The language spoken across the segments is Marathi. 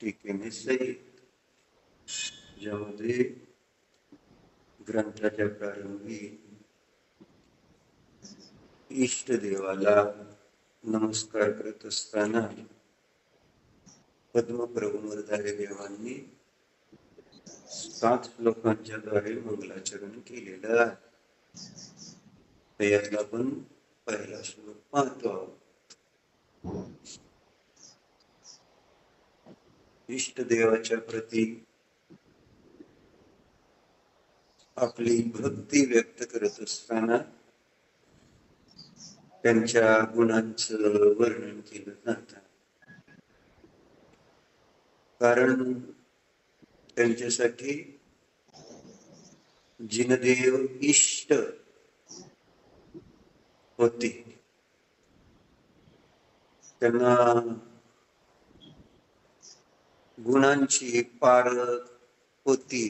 टीकेने सहित ज्यामध्ये ग्रंथाच्या प्रारंभी इष्ट देवाला नमस्कार करत असताना पद्मप्रभुमधारी देवांनी 7 श्लोकांच्या द्वारे मंगलाचरण केलेलं आहे. यातला आपण पहिला श्लोक पाहतो. इष्ट देवाच्या प्रती आपली भक्ती व्यक्त करत असताना त्यांच्या गुणांचं वर्णन केलं जातं. कारण त्यांच्यासाठी जिनदेव इष्ट होते. त्यांना गुणांची पारख होती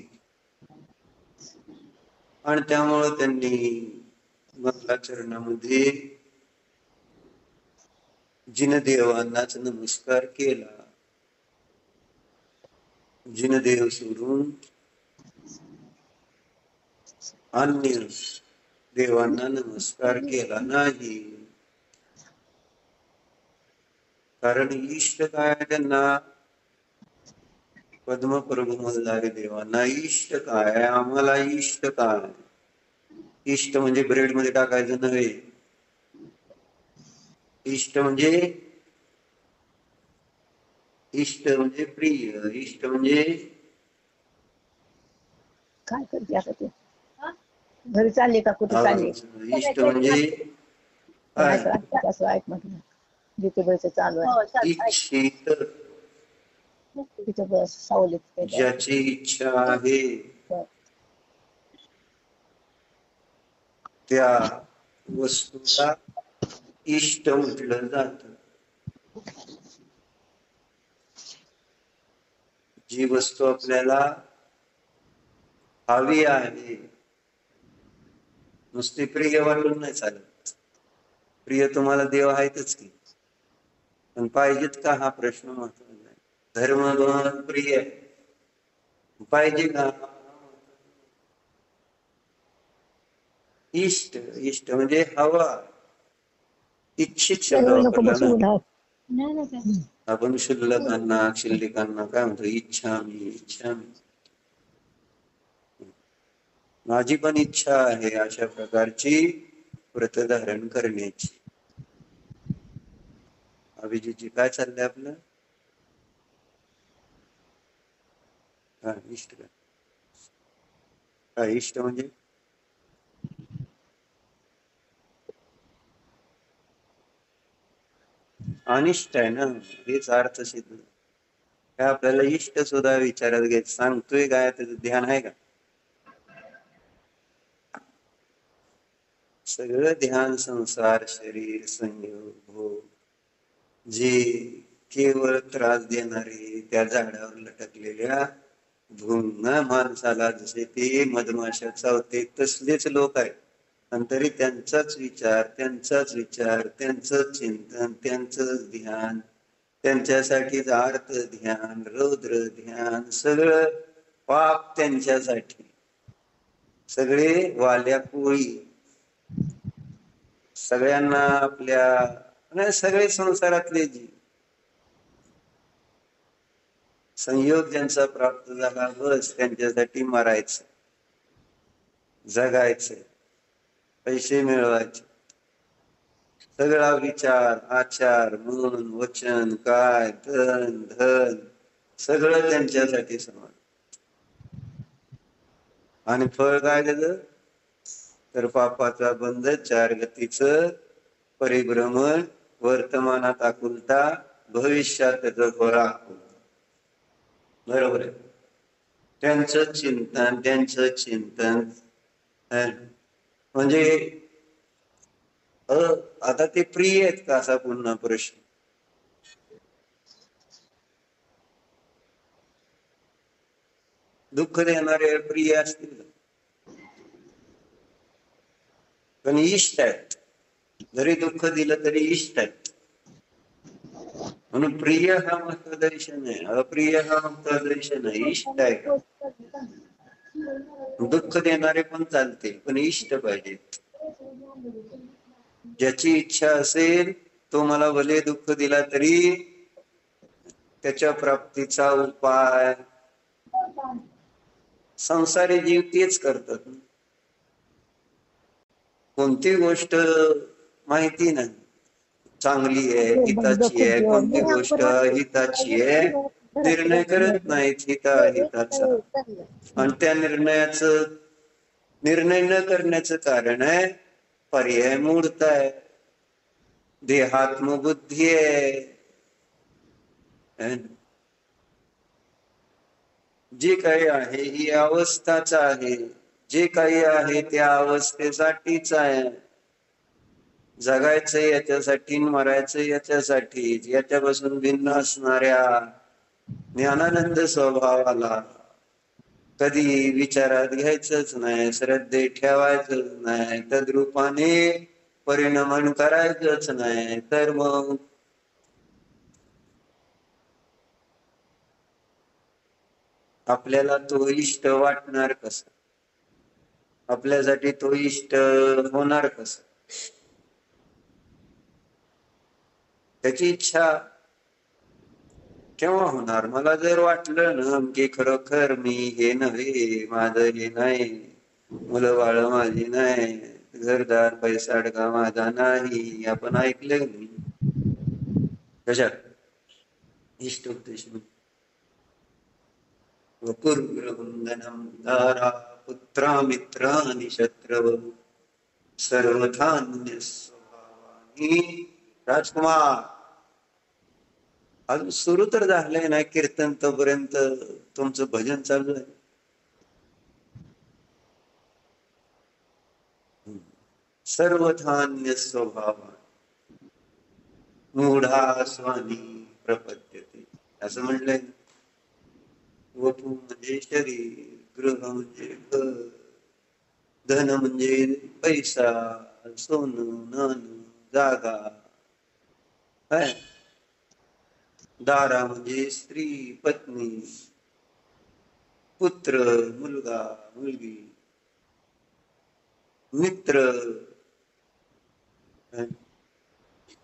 आणि त्यामुळे त्यांनी मंगलाचरणामध्ये जिनदेवांनाच नमस्कार केला. जिनदेव सोडून अन्य देवांना नमस्कार केला नाही. कारण इष्ट काय त्यांना, पद्मप्रभुमधारी देवांना इष्ट काय, आम्हाला इष्ट काय. इष्ट म्हणजे ब्रेड मध्ये टाकायचं नव्हे. इष्ट म्हणजे प्रिय. इष्ट म्हणजे काय करते आता ते घरी चालले का कुठे चालले. इष्ट म्हणजे असं ऐक म्हटलं जिथे चालू आहे. इच्छित तिथे बस सावलीत ज्याची इच्छा आहे त्या वस्तूला इष्ट म्हटलं जात. जी वस्तू आपल्याला हवी आहे, नुसती प्रिय वाटून नाही चालत. प्रिय तुम्हाला देव आहेतच की, पण पाहिजेत का हा प्रश्न महत्वाचा आहे. धर्म प्रिय पाहिजे का. इष्ट इष्ट म्हणजे हवा. इच्छित शब्द वापरला ना आपण. शिल्लकांना शिल्लिकांना काय म्हणतो, इच्छामी इच्छामी. माझी पण इच्छा आहे अशा प्रकारची व्रत धारण करण्याची. अभिजीतजी काय चाललंय आपलं. हा इष्ट काय इष्ट म्हणजे अनिष्ट आहे ना, हेच अर्थ सिद्ध. काय आपल्याला इष्ट सुद्धा विचारात घेत सांगतोय काय, त्याचं ध्यान आहे का. सगळं ध्यान संसार शरीर संयोग भोग जे केवळ त्रास देणारे त्या झाडावर लटकलेल्या भुंगा माणसाला जसे ते मधमाशा चावते तसलेच लोक आहेत. आणि तरी त्यांचाच विचार त्यांचंच चिंतन त्यांचंच ध्यान, त्यांच्यासाठीच आर्त ध्यान रौद्र ध्यान सगळं पाप त्यांच्यासाठी, सगळे वाल्या कोळी, सगळ्यांना आपल्या सगळे संसारातले जी संयोग ज्यांचा प्राप्त झाला, बस त्यांच्यासाठी मरायचं, जगायचं, पैसे मिळवायचे, सगळा विचार, आचार, मन, वचन, काय, धन धन सगळं त्यांच्यासाठी समान. आणि फळ काय त्याचं? तर पापाचा बंध, चार गतीचं परिभ्रमण, वर्तमानात आकुलता, भविष्यात त्याचं फळ आकुलता. बरोबर आहे. त्यांचं चिंतन म्हणजे आता ते प्रिय आहेत का, असा पुन्हा प्रश्न. दुःख देणारे प्रिय असतील पण इष्ट आहेत, जरी दुःख दिलं तरी इष्ट आहेत. म्हणून प्रिय हा महत्वादर्शन आहे, अप्रिय हा महत्वादर्शन आहे. इष्ट आहे का? दुःख देणारे पण चालते, पण इष्ट पाहिजे. ज्याची इच्छा असेल तो मला भले दुःख दिला तरी त्याच्या प्राप्तीचा उपाय संसारी जीव तेच करतात. कोणती गोष्ट माहिती नाही, चांगली आहे, हिताची आहे, कोणती गोष्ट हिताची आहे, निर्णय करत नाहीत हिताचा. आणि त्या निर्णय न करण्याचं कारण आहे पर्याय मूर्त आहे, देहात्मबुद्धी आहे. जे काही आहे ही अवस्थाच आहे, जे काही आहे त्या अवस्थेसाठीच आहे. जगायचं याच्यासाठी, मरायचं याच्यासाठी. याच्यापासून भिन्न असणाऱ्या ज्ञानानंद स्वभावाला कधी विचारात घ्यायचंच नाही, श्रद्धे ठेवायचंच नाही, तद्रूपाने परिणमन करायचंच नाही. तर मग आपल्याला तो इष्ट वाटणार कसा, आपल्यासाठी तो इष्ट होणार कसा? त्याची इच्छा केव्हा होणार? मला जर वाटलं ना की खरोखर मी हे नव्हे, माझं हे नाही, मुलं बाळ माझी नाही, घरदार पैसा अडका माझा नाही, आपण ऐकलं नाही कशात? इष्टोपदेश. वपुर्वृंदनम दारा पुत्रा मित्रानि शत्रव सर्वधान्य स्वभावानी. राजकुमार, अजून सुरू तर झालंय ना कीर्तन, तोपर्यंत तुमचं भजन चालू आहे. सर्वधान्य स्वभावानी मूढा स्वानी प्रपद्यते, असं म्हटलंय. वपू म्हणजे शरीर, गृह म्हणजे घर, धन म्हणजे पैसा, सोनं नाणं जागा, दारा म्हणजे स्त्री पत्नी, पुत्र मुलगा मुलगी, मित्र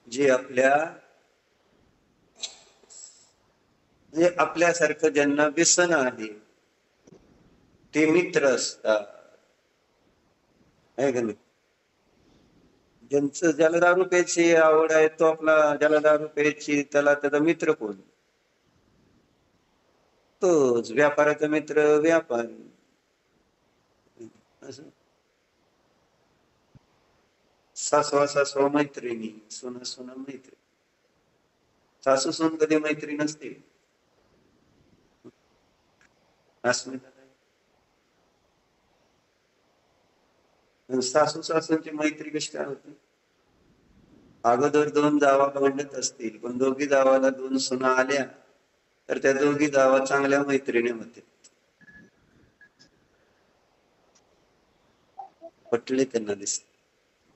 जे आपल्यासारखं ज्यांना व्यसन आहे ते मित्र असतात, आहे का नाही? ज्याला दारू प्यायची आवड आहे तो ज्याला दारू प्यायची त्याला त्याचा मित्र कोण? तोच. व्यापाराचा मित्र व्यापारी. असं सासवा मैत्रिणी, सुना मैत्री. सासू सून कधी मैत्री नसते. अस्मिता सासू सासूंची मैत्री कशी काय होती? अगोदर दोन जावा भांडत असतील, पण दोघी जावाला दोन सुना आल्या तर त्या दोघी जावा चांगल्या मैत्रिणी होते. पटले त्यांना दिसत.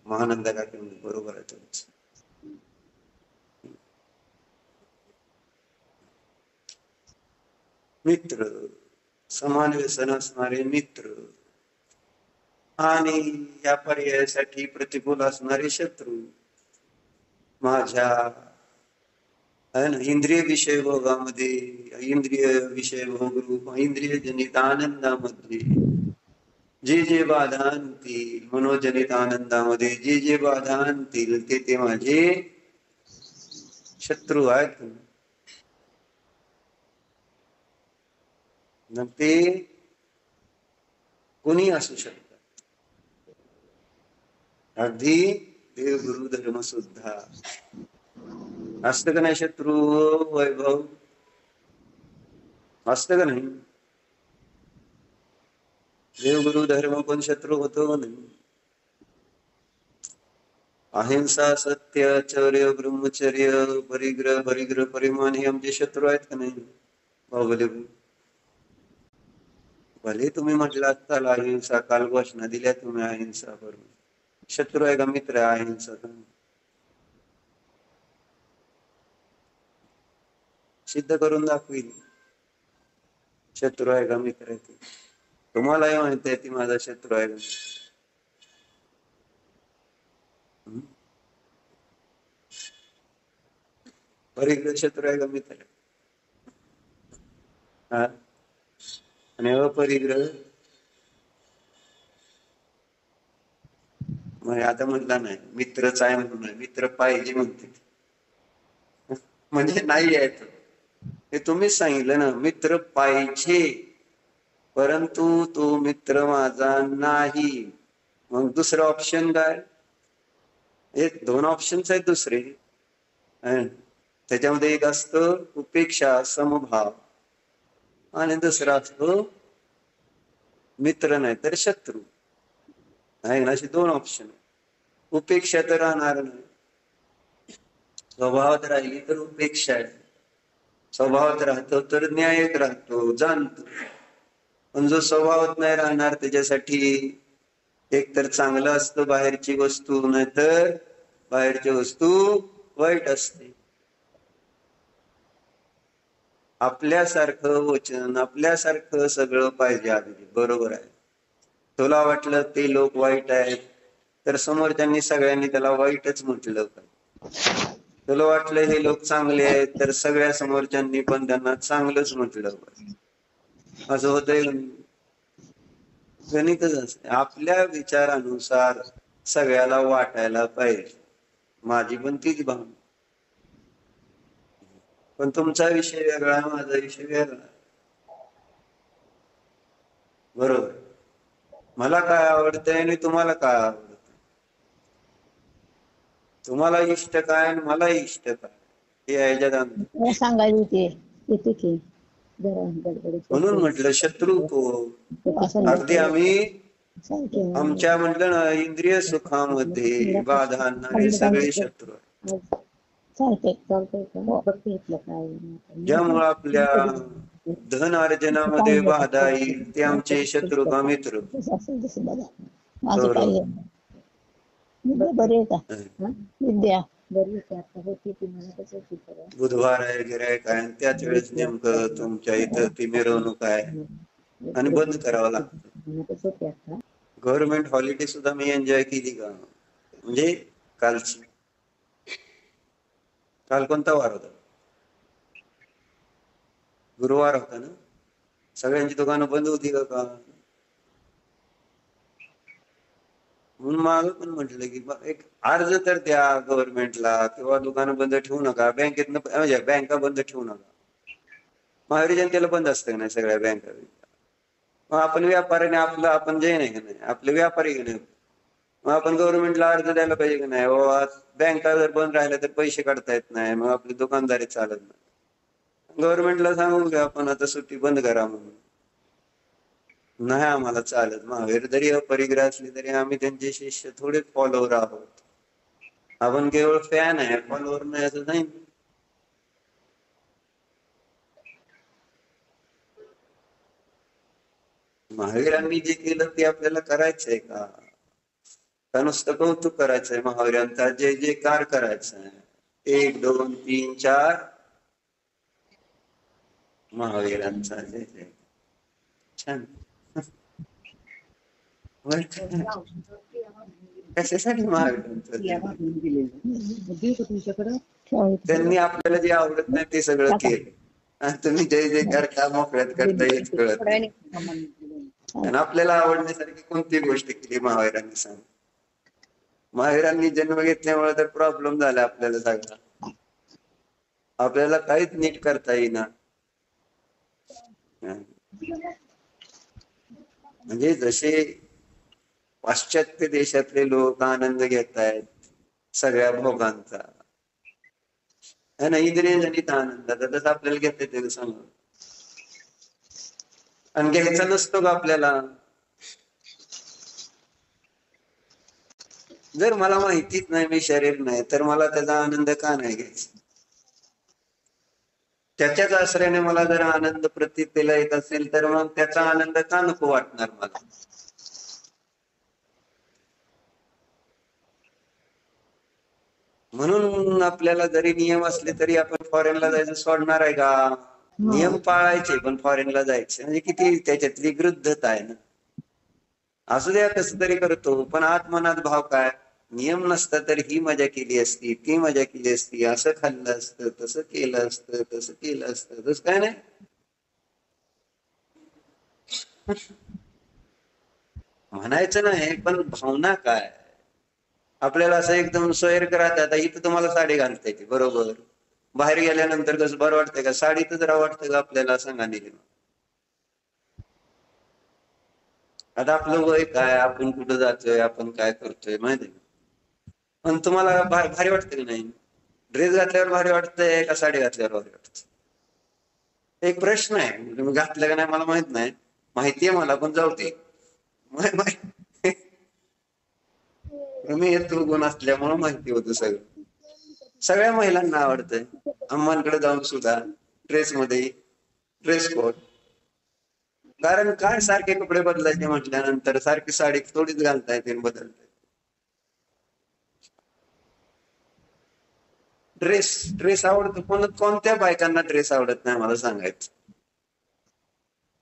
महानंदा काकी बरोबर आहे तुमचं. मित्र समान व्यसन असणारे मित्र आणि या पर्यायासाठी प्रतिकूल असणारे शत्रू माझ्या इंद्रिय विषय भोगामध्ये, इंद्रिय विषय भोग रूप इंद्रिय जनित आनंदामध्ये जे जे बाधा आणतील, मनोजनित आनंदामध्ये जे जे बाधा आणतील ते माझे शत्रू आहेत. मग ते कोणी असू शकतात, अगदी देव गुरु धर्म सुद्धा असतं का नाही. शत्रू वैभव असतं का नाही. देवगुरु धर्म पण शत्रू होतो नाही. अहिंसा सत्य चौर्य ब्रह्मचर्य परिग्रह परिग्रह परिमान हे आमचे शत्रू आहेत का नाही. बाहुबली भले तुम्ही म्हटलात काल अहिंसा, काल घोषणा दिल्या तुम्ही अहिंसा करून, शत्रू आहे का मित्र आहे अहिंसा. सिद्ध करून दाखवील शत्रू आहे का मित्र आहे ते. तुम्हालाही माहिती आहे ती माझा शत्रू आहे. परिग्रह शत्रू आहे का मित्र आहे. आणि अपरिग्रह मग आता म्हटला नाही मित्रच आहे म्हणून, मित्र पाहिजे म्हणते म्हणजे नाही आहे. हे तुम्हीच सांगितलं ना, मित्र पाहिजे परंतु तो मित्र माझा नाही. मग दुसरं ऑप्शन काय. एक दोन ऑप्शन्स आहेत दुसरे. त्याच्यामध्ये एक असतं उपेक्षा समभाव आणि दुसरा असतो मित्र नाही तर शत्रू आहे ना. असे दोन ऑप्शन. उपेक्षा तर राहणार नाही, स्वभावात राहिली तर उपेक्षा आहे. स्वभावात राहतो तर न्यायच राहतो, जाणतो. पण जो स्वभावात नाही राहणार त्याच्यासाठी एक तर चांगलं असतं बाहेरची वस्तू, नाहीतर बाहेरची वस्तू वाईट असते. आपल्यासारखं वचन, आपल्यासारखं सगळं पाहिजे अगदी बरोबर आहे. तुला वाटलं ते लोक वाईट आहेत तर समोरच्यांनी सगळ्यांनी त्याला वाईटच म्हटलं का. तुला वाटलं हे लोक चांगले आहेत तर सगळ्या समोरच्यांनी पण त्यांना चांगलंच म्हटलं का. असं होतंय. गणितच असते. आपल्या विचारानुसार सगळ्याला वाटायला पाहिजे. माझी पण तीच भावना. पण तुमचा विषय वेगळा, माझा विषय वेगळा. बरोबर. मला काय आवडतंय आणि तुम्हाला काय आवडतं, तुम्हाला इष्ट काय आणि मला इष्ट काय हे ह्याच्यात सांगायला येते की म्हणून म्हटलं शत्रू कोण. अगदी आम्ही आमच्या म्हटलं ना इंद्रिय सुखामध्ये बाधा आणणारे सगळे शत्रू आहेत. ज्यामुळे आपल्या धन अर्जनामध्ये बाधा येईल ते आमचे शत्रू का मित्र. बरे का विद्या बुधवार आहे गिरायक आहे आणि त्याच वेळेस नेमकं तुमच्या इथं ती मिरवणूक आहे आणि बंद करावं लागतं. गव्हर्नमेंट हॉलिडे सुद्धा मी एन्जॉय केली का. म्हणजे कालची, काल कोणता वार होता. गुरुवार होता ना. सगळ्यांची दुकानं बंद होती का. म्हणून मला पण म्हटलं की एक अर्ज तर द्या गव्हर्नमेंटला किंवा दुकानं बंद ठेवू नका, बँकेतनं म्हणजे बँका बंद ठेवू नका. महावीर जनतेला बंद असतं नाही सगळ्या बँका. मग आपण व्यापाऱ्याने आपलं आपण जे नाही का नाही आपले व्यापारी नाही, मग आपण गव्हर्नमेंटला अर्ज द्यायला पाहिजे की नाही. बँका जर बंद राहिल्या तर पैसे काढता येत नाही, मग आपली दुकानदारी चालत नाही. गव्हर्नमेंटला सांगून घ्या आपण आता सुट्टी बंद करा म्हणून. नाही आम्हाला चालत. महावीर जरी अपरिग्रह असले तरी आम्ही त्यांचे शिष्य थोडे फॉलोवर आहोत. आपण केवळ फॅन आहे, फॉलोवर नाही असं नाही. महावीरांनी जे केलं ते आपल्याला करायचंय का नुसतं कौतुक करायचंय. महावीरांचा जे जे कार करायचंय 1 2 3 4 महावीरांचा जय जय. छान. बर का? कशासाठी महाराजांचं त्यांनी आपल्याला जे आवडत नाही ते सगळं केलं आणि तुम्ही जय जयकार का मोकळ्यात करता हेच कळत नाही. आणि आपल्याला आवडण्यासारखी कोणती गोष्ट केली महावीरांनी सांग. महावीरांनी जन्म घेतल्यामुळे तर प्रॉब्लेम झाला आपल्याला सगळा. आपल्याला काहीच नीट करता येईना. म्हणजे जसे पाश्चात्य देशातले लोक आनंद घेत आहेत सगळ्या भोगांचा, इंद्रिय जनित आनंदाचा, तसं आपल्याला घेता येते सांग. आणि घ्यायचा नसतो का आपल्याला? जर मला माहितीच नाही मी शरीर नाही तर मला त्याचा आनंद का नाही घ्यायचा? त्याच्याच आश्रयाने मला जर आनंद प्रतीतेला येत असेल तर मग त्याचा आनंद का नको वाटणार मला? म्हणून आपल्याला जरी नियम असले तरी आपण फॉरेनला जायचं सोडणार आहे का? नियम पाळायचे पण फॉरेनला जायचे म्हणजे किती त्याच्यातली विरुद्धता आहे ना. असू द्या कसं तरी करतो पण आत्मनात भाव काय? नियम नसता तर ही मजा केली असती, ती मजा केली असती, असं खाल्लं असतं, तसं केलं असतं, तसं केलं असतं, तसं काय नाही. म्हणायचं नाही पण भावना काय? आपल्याला असं एकदम सोयर करायचं आता इथं तुम्हाला साडी घालता येते बरोबर, बाहेर गेल्यानंतर कसं बरं वाटतंय का? साडीत जरा वाटतं का आपल्याला? सांगा नेली. आता आपलं वय काय, आपण कुठं जातोय, आपण काय करतोय माहिती आहे. पण तुम्हाला भारी वाटतं की नाही? ड्रेस घातल्यावर भारी वाटतंय का साडी घातल्यावर भारी वाटत? एक प्रश्न आहे. तुम्ही घातलं का नाही मला माहित नाही, माहितीये मला पण जाऊ दे. मी येतो गुण असल्यामुळे माहिती होतं सगळं. सगळ्या महिलांना आवडतंय अम्मांकडे जाऊन सुद्धा ड्रेस मध्ये, ड्रेस कोड. कारण काय सारखे कपडे बदलायचे म्हटल्यानंतर सारखी साडी थोडीच घालता येते बदलता. ड्रेस ड्रेस आवडतो पण कोणत्या बायकांना ड्रेस आवडत नाही मला सांगायचं.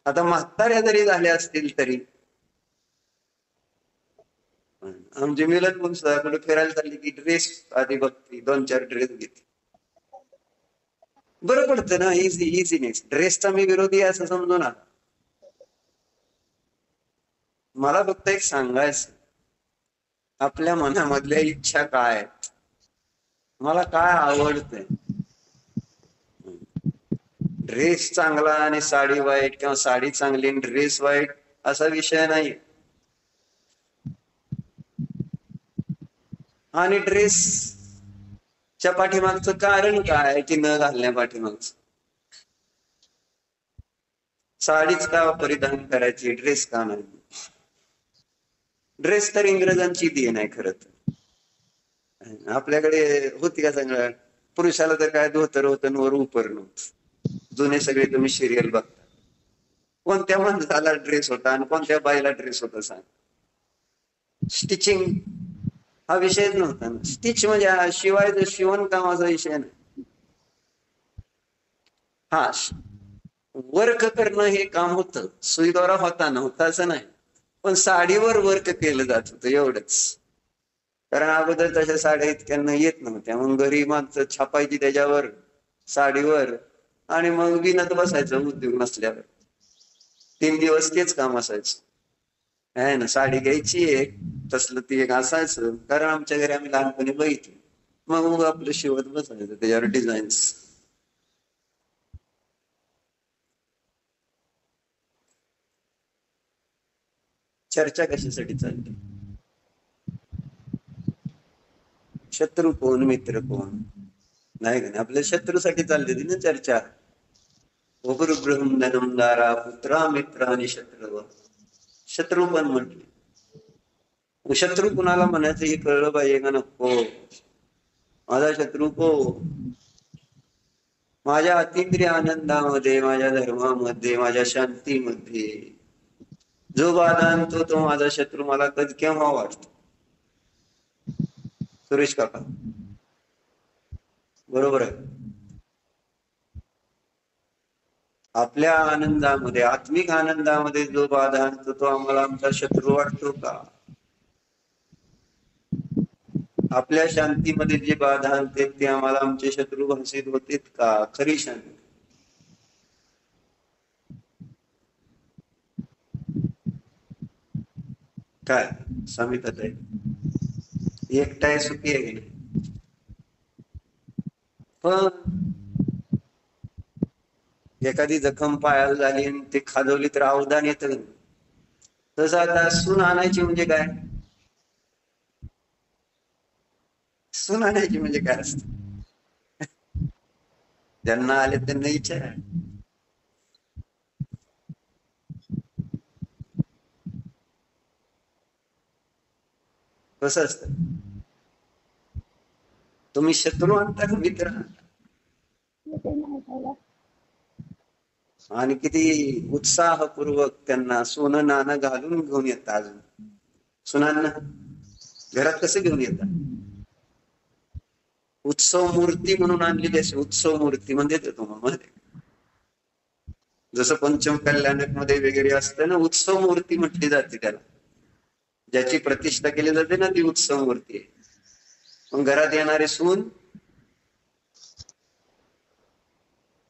आता म्हाताऱ्या जरी झाल्या असतील तरी आमची मिलन पण कुठे फिरायला चालली की ड्रेस आधी बघते, 2-4 ड्रेस घेते. बरं पडतं ना, इझीनेस. ड्रेसचा मी विरोधी आहे असं समजू ना. मला फक्त एक सांगायचं, आपल्या मनामधल्या इच्छा काय आहेत, मला काय आवडतंय. ड्रेस चांगला आणि साडी वाईट किंवा साडी चांगली आणि ड्रेस वाईट असा विषय नाही. आणि ड्रेसच्या पाठीमागचं कारण काय की न घालण्या पाठीमागचं? साडीच का परिधान करायची, ड्रेस का नाही? ड्रेस तर इंग्रजांची देण आहे खरं तर. आपल्याकडे होती का सगळं? पुरुषाला तर काय धोतर होतं वर उपर नव्हतं. जुने सगळे तुम्ही सिरियल बघता, कोणत्या माणसाला ड्रेस होता आणि कोणत्या बाईला ड्रेस होता सांग? स्टिचिंग हा विषयच नव्हता ना. स्टिच म्हणजे शिवायचं शिवणकामाचा विषय नाही. हा वर्क करणं हे काम होतं, सुईद्वारा होता नव्हता असं नाही, पण साडीवर वर्क केलं जात होतं एवढंच. कारण अगोदर तशा साड्या इतक्यांना येत नव्हत्या, मग घरी माणसं छापायची त्याच्यावर साडीवर आणि मग विणत बसायचं उद्योग नसल्यावर. 3 दिवस तेच काम असायचं. आहे ना, साडी घ्यायची एक तसलं ती एक असायचं, कारण आमच्या घरी आम्ही लहानपणी बघितलं. मग आपलं शिवत बसायचं त्याच्यावर डिझाईन्स. चर्चा कशासाठी चालली? शत्रू कोण मित्र कोण नाही का? आपल्या शत्रूसाठी चाललेली ना चर्चा. उपरुब्रह्मणम दारा पुत्रा मित्र आणि शत्रू. शत्रू पण म्हटले. शत्रू कुणाला म्हणायचं हे कळलं पाहिजे का नको? माझा शत्रू को माझ्या अतिंद्रिय आनंदामध्ये, माझ्या धर्मामध्ये, माझ्या शांतीमध्ये जो बाधा आणतो तो माझा शत्रू मला कधी केव्हा वाटतो. सुरेश काका बरोबर आहे. आपल्या आनंदामध्ये, आत्मिक आनंदामध्ये जो बाधा आणतो तो आम्हाला आमचा शत्रू वाटतो का? आपल्या शांतीमध्ये जे बाधा आणते ते आम्हाला आमचे शत्रू भासित होतेत का? खरी शांती काय समितात आहे, एकटाय सुखी आहे की नाही? पण एखादी जखम पायाला झाली आणि ते खाजवली तर अवदान येतं. तसं आता सून आणायची म्हणजे काय? सून आणायची म्हणजे काय असत? ज्यांना आले त्यांना विचारा. कसं असतं? तुम्ही शत्रू आणता का मित्र आणता? आणि किती उत्साहपूर्वक त्यांना सोनं नाणं घालून घेऊन येतात. अजून सुनांना घरात कसं घेऊन येतात? उत्सव मूर्ती म्हणून आणलेली असे उत्सव मूर्ती म्हणजे तुम्हाला जसं पंचम कल्याणक मध्ये वगैरे असतं ना, उत्सव मूर्ती म्हटली जाते त्याला. ज्याची प्रतिष्ठा केली जाते ना ती उत्सव मूर्ती आहे. मग घरात येणारे सून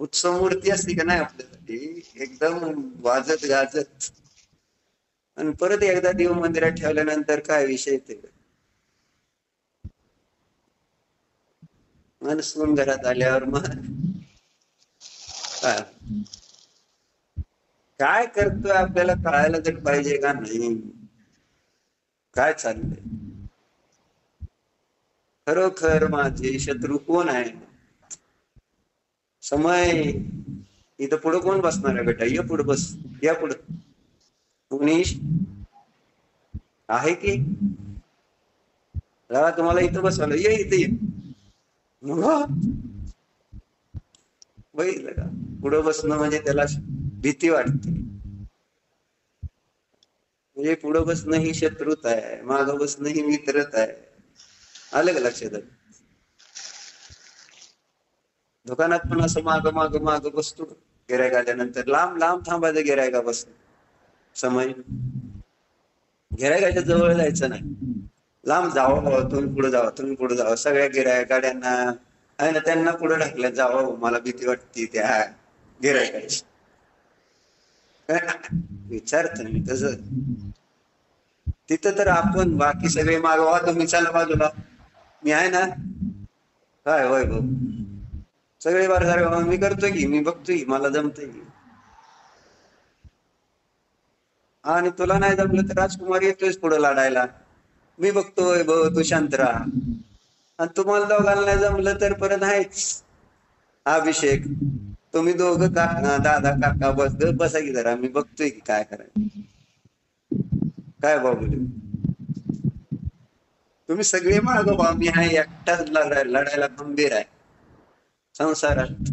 उत्सव मूर्ती असते का नाही आपल्यासाठी? एकदम वाजत गाजत. आणि परत एकदा देव मंदिरात ठेवल्यानंतर काय विषय ते मन सून घरात आल्यावर मग काय करतोय आपल्याला कळायला तर पाहिजे का नाही? काय चाललंय? खरोखर माझे शत्रू कोण आहे? समय इथं पुढं कोण बसणार आहे बेटा? ये पुढं बस, या पुढं. मुनीश आहे की तुम्हाला इथं बसवलं, ये इथे ये. बघितलं का? पुढं बसणं म्हणजे त्याला भीती वाटते. म्हणजे पुढं बसणं ही शत्रुत आहे, मागं बसणं ही मित्रत आहे. आलं का लक्षात? दुकानात पण असं माग माग माग बसतो. गिरायक आल्यानंतर लांब लांब थांबायचं गिरायका बसतो. समय गिरायकाच्या जवळ जायचं नाही, लांब जावं, तुम्ही पुढे जावा, तुम्ही पुढे जावं. सगळ्या गिरायकाड्यांना आहे ना त्यांना पुढे ढकलत जावं. मला भीती वाटते त्या गिरायकाची. विचारत मी तस तिथं तर आपण बाकी सगळे मागवा, तुम्ही चाला बाजूला, मी आहे ना. काय होय भाऊ, सगळे बार सारे मी करतोय की, मी बघतोय, मला जमतंय की. आणि तुला नाही जमलं तर राजकुमार येतोय पुढे लढायला, मी बघतोय भाऊ, तू शांत राहा. आणि तुम्हाला दोघांना नाही जमलं तर परत आहेच अभिषेक. तुम्ही दोघं दादा काका बसा की जरा, मी बघतोय की काय करायचं. काय बाबू तुम्ही सगळे मागं बा, मी आहे एकटाच लढायला गंभीर आहे संसारात.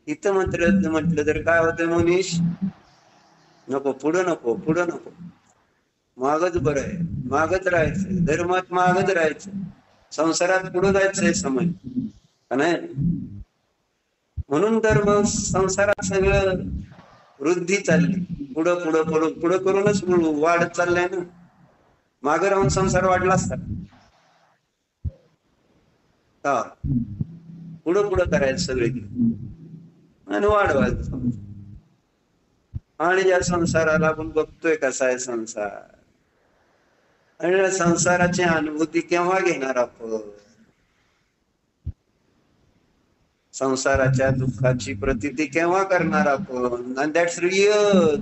इथं म्हटलं तर काय होतं मनीष? नको पुढं, नको पुढं, नको मागच बरं आहे. मागच राहायचं, धर्मात मागच राहायचं, संसारात पुढं जायचंय समय का नाही? म्हणून तर मग संसारात सगळं वृद्धी चालली, पुढं पुढं पुढं पुढं करूनच वाढत चाललंय ना. मागे राहून संसार वाढला असता का? पुढं पुढं करायचं सगळे आणि वाढवायचं. आणि ज्या संसाराला आपण बघतोय कसा आहे संसार, आणि संसाराची अनुभूती केव्हा घेणार आपण? संसाराच्या दुःखाची प्रतीती केव्हा करणार आपण? आणि दॅट्स रिअल.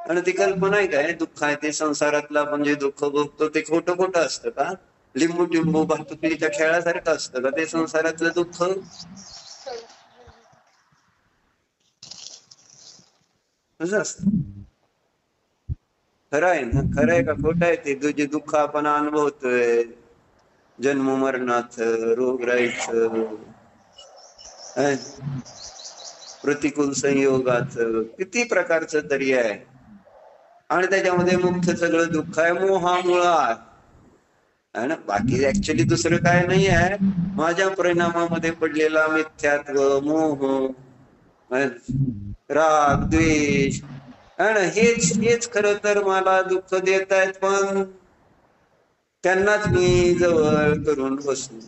आणि ती कल्पना आहे काय दुःख आहे ते संसारातलं आपण जे दुःख भोगतो ते खोटं खोटं असतं का? लिंबू टिंबू भातुकलीच्या खेळासारखं असतं का ते संसारातलं दुःख? कसं असतं? खरं आहे ना? खरं आहे का खोटं आहे ते? जे दुःख आपण अनुभवतोय, जन्म मरणाच, रोगराईचं, प्रतिकूल संयोगाच, किती प्रकारचं तरी आहे. आणि त्याच्यामध्ये मुख्य सगळं दुःख आहे मोहामुळं. आहे ना. बाकी ऍक्च्युली दुसरं काय नाही आहे. माझ्या परिणामामध्ये पडलेला मिथ्यात्व, मोह, राग, द्वेष, आहे ना, हेच हेच खरं तर मला दुःख देत आहेत. पण त्यांनाच मी जवळ करून बसलो.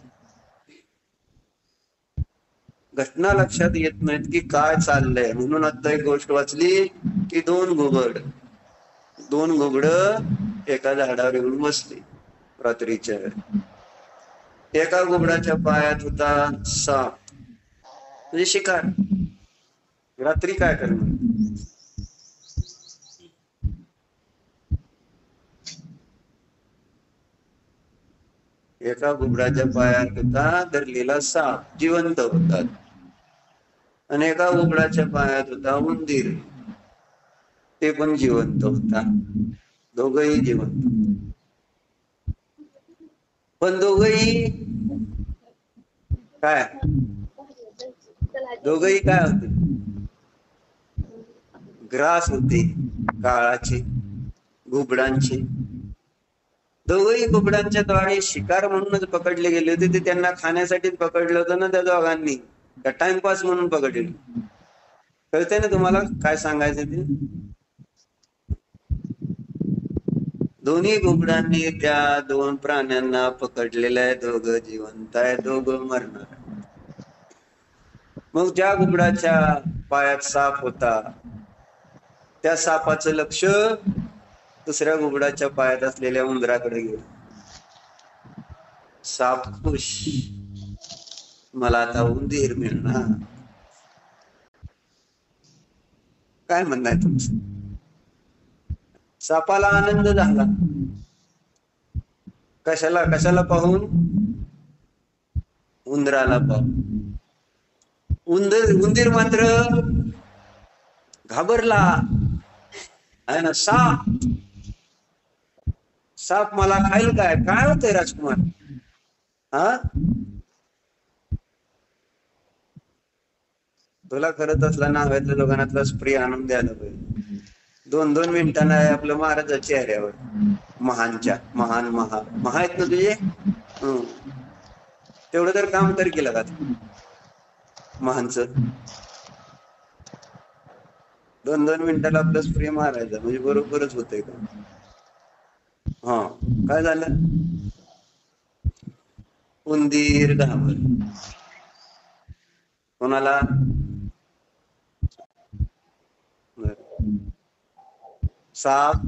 घटना लक्षात येत नाहीत की काय चाललंय. म्हणून आता एक गोष्ट वाचली की दोन घुबड एका झाडावर येऊन बसली रात्रीच्या. एका घुबडाच्या पायात होता साप, म्हणजे शिकार. रात्री काय करणार. एका घुबडाच्या पायात होता धरलेला साप, जिवंत होता. आणि एका घुबडाच्या पायात होता उंदीर, ते पण जिवंत होता. दोघही जिवंत. पण दोघही काय होते, ग्रास होते काळाचे, घुबडांचे. दोघही घुबडांच्या द्वारे शिकार म्हणूनच पकडले गेले होते. ते त्यांना खाण्यासाठीच पकडलं होतं ना त्या दोघांनी, का टाइमपास म्हणून पकडले. कळतंय ना तुम्हाला काय सांगायचं ते. दोन्ही घुबडांनी त्या दोन प्राण्यांना पकडलेलं आहे. दोघं जिवंत आहे, दोघं मरणार. मग ज्या घुबडाच्या पायात साप होता त्या सापाचं लक्ष दुसऱ्या घुबडाच्या पायात असलेल्या उंदराकडे गेलं. साप खुश, मला आता उंदीर मिळणार. काय म्हणणं आहे तुमचं. सापाला आनंद झाला. कशाला पाहून, उंदराला पाहून. उंदीर मात्र घाबरला आहे ना. साप मला खाईल काय. काय होतंय राजकुमार. हा, तुला खरंच असला नावातल्या दोघांनातला स्प्रे आणून द्यायला पाहिजे. 2-2 मिनिटांना आहे आपलं महाराजाच्या चेहऱ्यावर. महान महा आहेत ना तुझे. तेवढं तर काम तर केलं का महानच. 2-2 मिनिटाला आपलं स्प्रे मारायचा म्हणजे बरोबरच होतंय का. हा, काय झालं. उंदीर घाबर. कोणाला. साप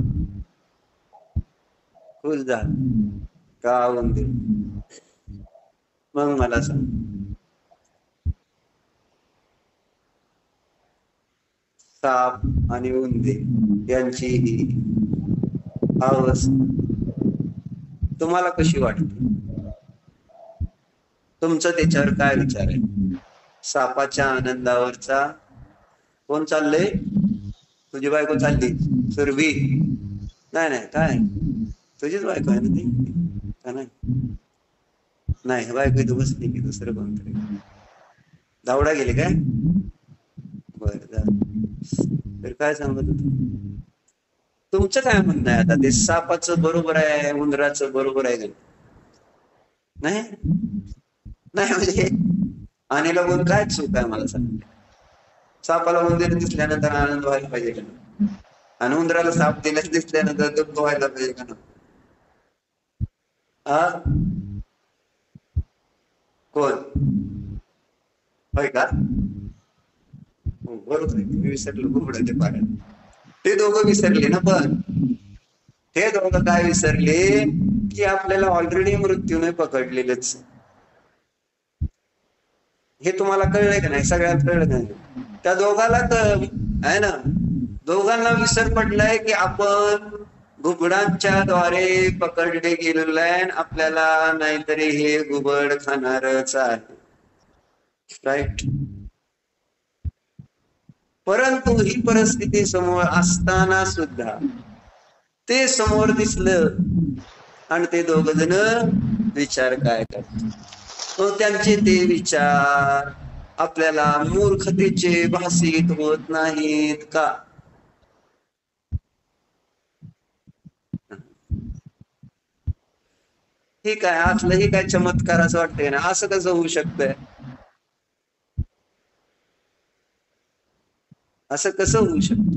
खुश झाला का उंदीर. मग मला सांग, साप आणि उंदीर यांची ही अवस्था तुम्हाला कशी वाटते. तुमचं त्याच्यावर काय विचार आहे. सापाच्या आनंदावरचा कोण चाललंय. तुझी बायको चालली सुरभी. नाही काय तुझीच बायको आहे ना ती. का नाही बायको इथं बसली की दुसरं कोणतरी. धावडा गेले काय. बर, तर काय सांगत होत. तुमचं काय म्हणणं आहे आता. ते सापाचं बरोबर आहे, उंदराचं बरोबर आहे का नाही. म्हणजे आणि लागून काय चूक आहे मला सांग. सापाला उंदीर दिसल्यानंतर आनंद व्हायला पाहिजे का ना. आणि उंदराला साप दिसल्यानंतर दुःख व्हायला पाहिजे का ना. कोण होय का. बरोबर आहे. मी विसरलो घुबडाच्या पायात. ते दोघं विसरले ना. पण ते दोघं काय विसरले की आपल्याला ऑलरेडी मृत्यूने पकडलेलंच. हे तुम्हाला कळलंय का नाही. सगळ्यात कळलं नाही. त्या दोघाला आहे ना. दोघांना विसर पडलाय की आपण घुबडांच्या द्वारे पकडले गेलेलो आहे. आपल्याला नाहीतरी हे घुबड खाणारच आहे. राईट. परंतु ही परिस्थिती समोर असताना सुद्धा ते समोर दिसलं आणि ते दोघ जण विचार काय करतात. त्यांचे ते विचार आपल्याला मूर्खतेचे भासित होत नाहीत का. हे काय आतलं हे काय चमत्कार असं वाटतंय ना, असं कसं होऊ शकतंय, असं कसं होऊ शकत.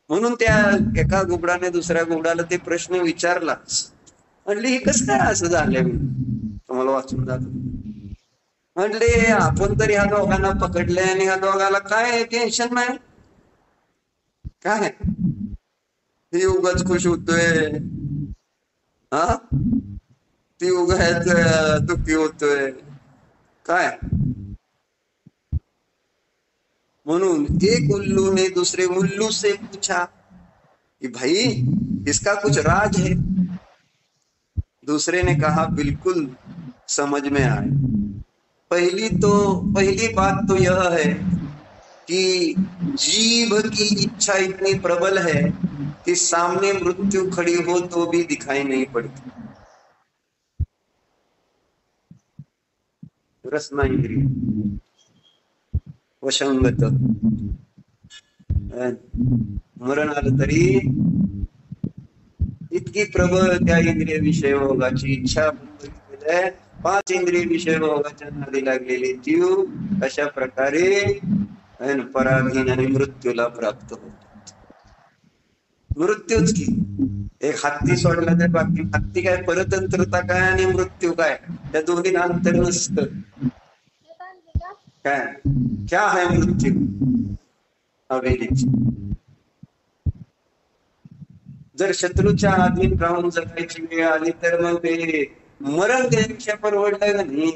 म्हणून त्या एका घुबडाने दुसऱ्या घुबडाला ते प्रश्न विचारलाच, म्हणले हे कसं काय असं झालंय, तुम्हाला वाचून जातो. म्हणले आपण तर ह्या दोघांना पकडले आणि ह्या दोघाला काय टेन्शन नाही, काय ती उगाच खुश होतोय, हा ती उगाच दुःखी होतोय काय. म्हणून एक उल्लू ने दूसरे उल्लू से पूछा कि भाई इसका कुछ राज है. दूसरे ने कहा बिल्कुल समझ में आए. पहली बात तो यह है कि जीभ की इच्छा इतनी प्रबल है कि सामने मृत्यु खड़ी हो तो भी दिखाई नहीं पड़ती. रसना इंद्रिय वशंगत, मरण आलं तरी इतकी प्रबळ त्या इंद्रिय विषय भोगाची इच्छा. 5 इंद्रिय विषय भोगाच्या नादी लागलेली जीव अशा प्रकारे पराधीन आणि मृत्यूला प्राप्त होतात. मृत्यूच की एक हत्ती सोडला तर बाकी, हत्ती काय परतंत्रता काय आणि मृत्यू काय, त्या दोन्ही अंतर नसतं. काय क्या है मृत्यू, हवेलीची. जर शत्रूच्या अधीन राहून जगायची वेळ आली तर मग ते मरण त्यापेक्षा परवडलं नाही.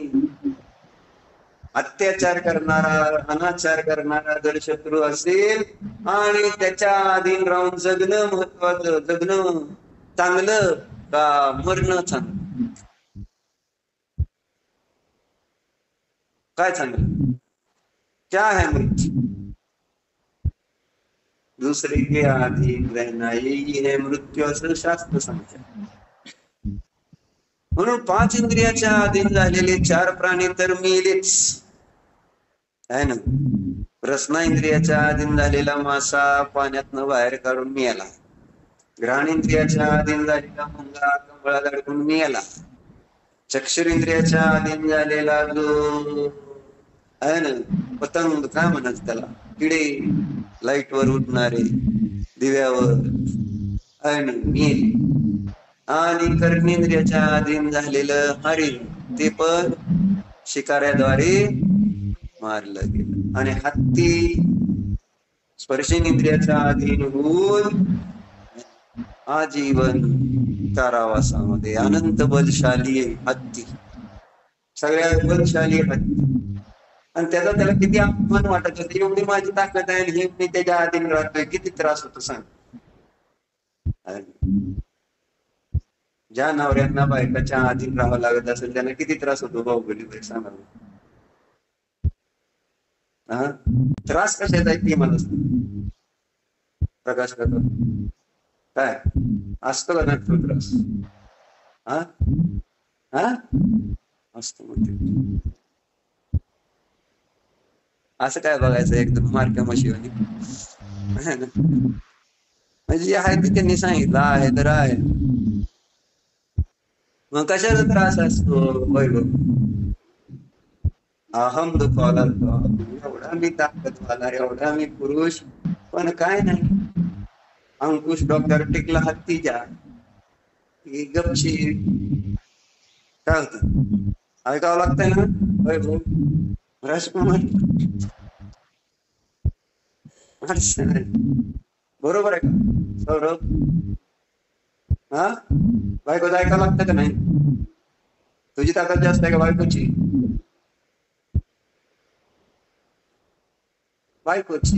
अत्याचार करणारा, अनाचार करणारा जर शत्रू असेल आणि त्याच्या अधीन राहून जगणं महत्वाचं, जगणं चांगलं का मरणं चांगलं, काय चांगलं, क्या है मृत्यू, दुसरे के अधीन रहना यही है मृत्यू असं शास्त्र सांगतं. म्हणून 5 इंद्रियाच्या अधीन झालेले 4 प्राणी तर मेलेच आहे ना. रसना इंद्रियाच्या अधीन झालेला मासा पाण्यातनं बाहेर काढून मिळाला, घ्राण इंद्रियाच्या अधीन झालेला मुंगा कमळात अडकून मिळाला, चक्षुरेंद्रियाच्या अधीन झालेला जो आहे ना पतंग, काय म्हणत त्याला, किडे लाईट वर उठणारे दिव्यावर आहे ना मेले. आणि कर्मेंद्रियाच्या अधीन झालेलं हरिण ते पण शिकाऱ्याद्वारे मारलं गेलं. आणि हत्ती स्पर्शेंद्रियाच्या अधीन होऊन आजीवन कारावासामध्ये, अनंत बलशाली हत्ती, सगळ्यात बलशाली हत्ती. आणि त्याला किती अपमान वाटत होते, एवढी माझी ताकद आहे आणि मी त्याच्या अधीन राहतोय, किती त्रास होतो सांग. ज्या नवऱ्यांना बायकाच्या अधीन राहावं लागत असेल त्यांना किती त्रास होतो बाहुबली सांगा. हा त्रास कशाचा आहे ती मला सांग प्रकाश करतो, काय असतो का नाही तो त्रास, हा हा असतो म्हणते. असं काय बघायचं एकदम मार्क्या मशीवानी, म्हणजे आहे ते त्यांनी सांगितलं आहे तर आहे. मग कशाचा त्रास असतो वैभव, अहम दुखावला, एवढा मी ताकदवाला, एवढा मी पुरुष, पण काय नाही. अंकुश डॉक्टर टिकला हत्तीच्या गपशी, काय होत ऐकावं लागतंय ना वैभव राजकुमार, बरोबर आहे का सौरभ, हा बायकोच ऐकावं लागतं का नाही. तुझी ताकद जास्त आहे का बायकोची, बायकोची.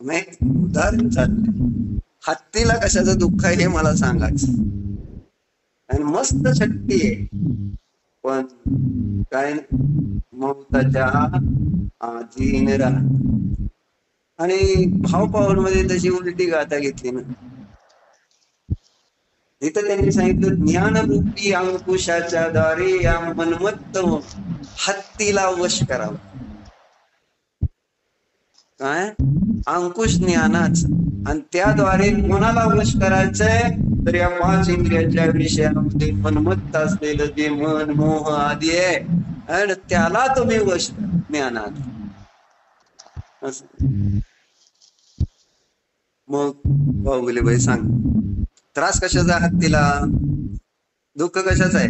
उदाहरण चाललंय, हत्तीला कशाचं दुःख आहे हे मला सांगायचं. आणि मस्त शक्ती आहे पण काय ममताच्या अधीन राहा. आणि भावपावन मध्ये तशी उलटी गाथा घेतली ना. इथं त्यांनी सांगितलं ज्ञानरूपी अंकुशाच्या द्वारे या मनमत्त हत्तीला वश करावं. काय अंकुश ज्ञानाच, आणि त्याद्वारे कोणाला वश करायचंय तर या 5 इंद्रियाच्या विषयामध्ये मनमत्त असलेलं जे मन मोह आदी आहे आणि त्याला तुम्ही वश ज्ञानात. मग बाहुबली बाई सांग, त्रास कशाचा हत्तीला, दुःख कशाच आहे?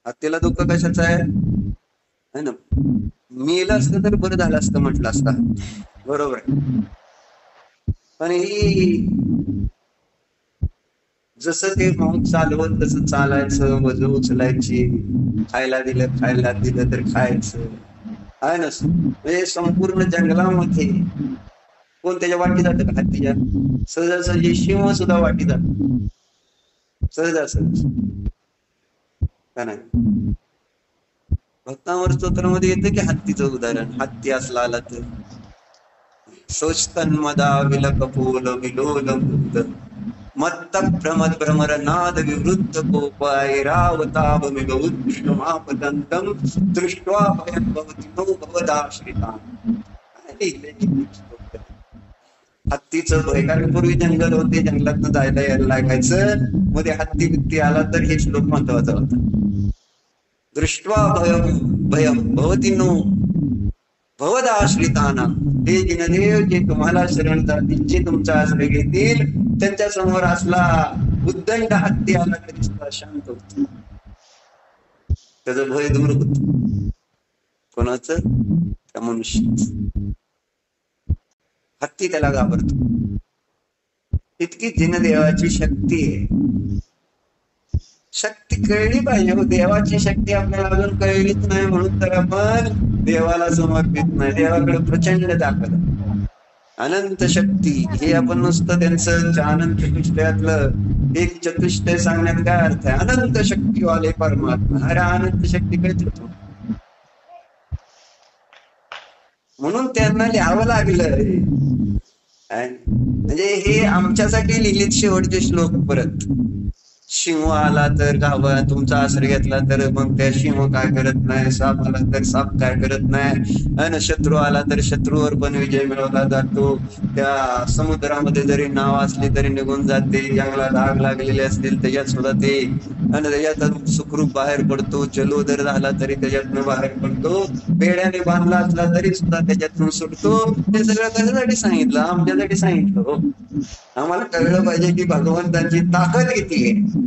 हत्तीला दुःख कशाचं आहे ना? मेलं असतं तर बरं झालं असतं म्हटलं असतं, बरोबर आहे. पण ही जसं ते मौत चालवत तसं चालायचं, वजन उचलायची, खायला दिलं तर खायचं आहे ना. म्हणजे संपूर्ण जंगलामध्ये कोण त्याच्या वाटी जातं का? हत्तीच्या सहजासहजी सिंह सुद्धा वाटी जात सहजासहजी का नाही? भक्तांवर स्तोत्रामध्ये येतं की हत्तीचं उदाहरण, हत्ती असला आला तर सोचतन्मदा विलकपोल विलोल वृद्ध मत्त प्रमद भ्रमर नाद विवृद्ध कोपैरावताभ मिगौत्कृष्ट मापदंतम दृष्ट्वा भयं भवति नो भवदाश्रितां. हत्तीचं भय, कारण पूर्वी जंगल होते, जंगलातनं जायला यायला लागायचं, मध्ये हत्ती बित्ती आला तर हे श्लोक महत्वाचा होता. दृष्ट्वा भयं भवति नो भवदाश्रिताना, हे जिनदेव जे तुम्हाला शरण जातील, जे तुमचा आश्रय घेतील, त्यांच्या समोर असला उद्दंड हत्ती आला तरी सुद्धा शांत होत, त्याचं भय दूर होत. कोणाचं? त्या मनुष्य. हत्ती त्याला घाबरतो. इतकी जिनदेवाची शक्ती आहे. शक्ती कळली पाहिजे. देवाची शक्ती आपल्याला अजून कळलीच नाही, म्हणून तर आपण देवाला समर्पित नाही. देवाकडे प्रचंड ताकद, अनंत शक्ती. हे आपण नुसतं त्यांचं अनंत चतुष्टयातलं एक चतुष्टय सांगण्यात काय अर्थ आहे? अनंत शक्तीवाले परमात्मा. अरे अनंत शक्ती कळते, म्हणून त्यांना लिहावं लागलं. म्हणजे हे आमच्यासाठी लिहिलेत शेवटचे श्लोक. परत सिंह आला तर घाबरा, तुमचा आश्रय घेतला तर मग त्या सिंह काय करत नाही, साप आला तर साप काय करत नाही, आणि शत्रू आला तर शत्रूवर पण विजय मिळवला जातो. त्या समुद्रामध्ये जरी नाव असली तरी निघून जाते, जंगलात आग लागलेली असतील त्याच्यात सुद्धा ते, आणि त्याच्यात सुखरूप बाहेर पडतो. जलोदर झाला तरी त्याच्यातनं बाहेर पडतो, बेड्याने बांधला असला तरी सुद्धा त्याच्यातून सुटतो. हे सगळं कशासाठी सांगितलं? आमच्यासाठी सांगितलं हो. आम्हाला कळलं पाहिजे की भगवंताची ताकद किती आहे.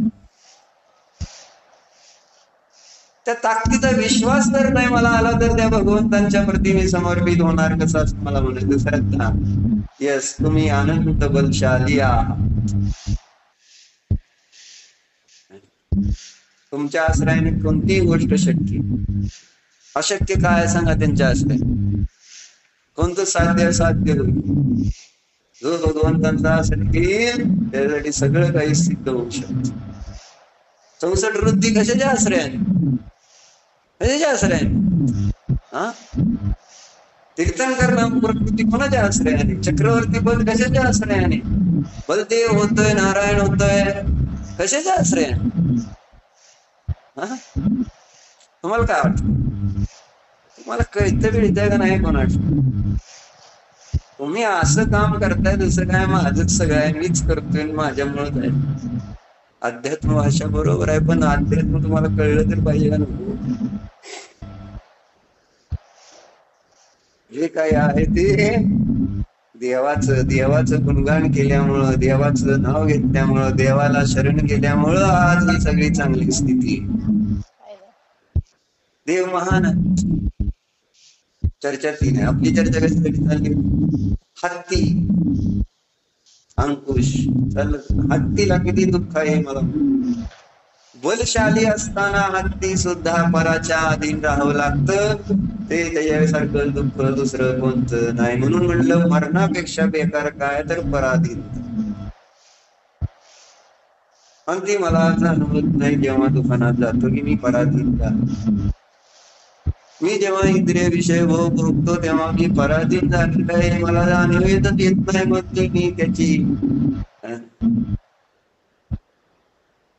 त्या ताकदीचा विश्वास जर नाही मला आला तर त्या भगवंतांच्या प्रती मी समर्पित होणार कसं, असं मला म्हणायचं. श्रद्धा. यस, तुम्ही अनंत बलशाली आहात. तुमच्या आश्रयाने कोणतीही गोष्ट शक्य. अशक्य काय सांगा त्यांच्या आश्रयाने? कोणतं साध्य होईल. जो भगवंतांचा आश्रय घेईल त्यासाठी सगळं काही सिद्ध होऊ शकत. 64 वृत्ती कशाच्या आश्रयाने? कशाच्या आश्रयाने? हा, तीर्थंकर नाम प्रकृती कोणाच्या आश्रयाने? चक्रवर्ती पद कशाच्या आश्रयाने? बलदेव होतोय, नारायण होतोय, कशाच्या आश्रयाने? हा, तुम्हाला काय वाटत? तुम्हाला कळतं का नाही कोणाच? तुम्ही असं काम करताय, दुसरं काय माझंच सगळं आहे, मीच करतोय, माझ्यामुळेच आहे. अध्यात्म भाषा बरोबर आहे, पण अध्यात्म तुम्हाला कळलं तर पाहिजे का नको? जे काय आहे ते देवाचं गुणगान केल्यामुळं, देवाचं नाव घेतल्यामुळं, देवाला शरण गेल्यामुळं आज ही सगळी चांगली स्थिती. देव महान आहे. चर्चा ती नाही. आपली चर्चा कशासाठी चालली? हत्ती, अंकुश. हत्तीला किती दुःख आहे मला. बलशाली असताना हत्ती सुद्धा पराच्या अधीन राहावं लागतं. ते त्याच्यासारखं दुःख दुसरं कोणतं नाही. म्हणून म्हटलं मरणापेक्षा बेकार काय तर पराधीन. आणि ती मला जाणवत नाही जेव्हा दुकानात जातो की मी पराधीन का. मी जेव्हा इंद्रिय विषय भोगतो तेव्हा मी पराधीन झालेलं आहे, मला जाणवतच येत नाही. मग मी